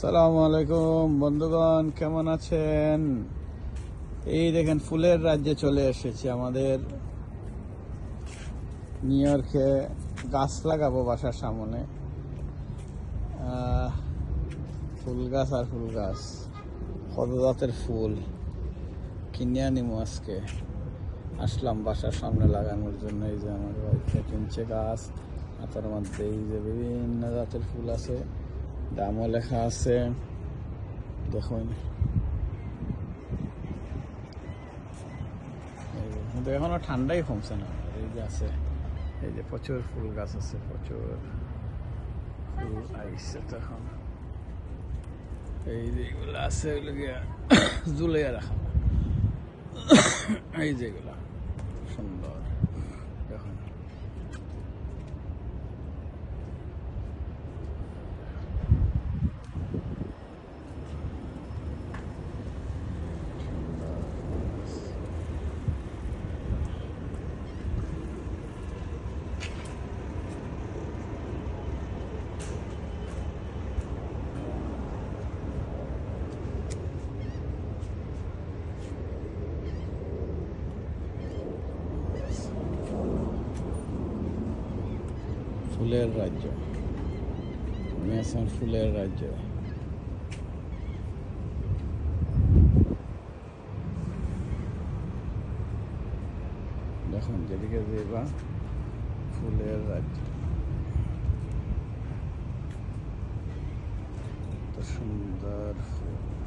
আসসালামু আলাইকুম বন্ধুগণ, কেমন আছেন? এই দেখেন, ফুলের রাজ্যে চলে এসেছি। আমাদের নিউ ইয়র্কে গাছ লাগাবো বাসার সামনে। ফুল গাছ আর ফুল গাছ, কত জাতের ফুল কিনে আনিমু আজকে। আসলাম বাসার সামনে লাগানোর জন্য। এই যে আমার ওয়াইফে কিনছে গাছ। আর তার মধ্যে এই যে বিভিন্ন জাতের ফুল আছে, দামও লেখা আছে। দেখুন, কিন্তু এখনো ঠান্ডাই কমছে না। এই যে আছে, এই যে প্রচুর ফুল গাছ আছে, প্রচুর ফুল আইসছে তখন। এই যে এগুলো আছে, এগুলো গিয়া ঝুলিয়ে রাখা। এই যেগুলা সুন্দর, দেখুন। ফুলের রাজ্য, মেসান ফুলের রাজ্য। দেখুন, যেদিকে যাইবা ফুলের রাজ্য। কত সুন্দর ফুল।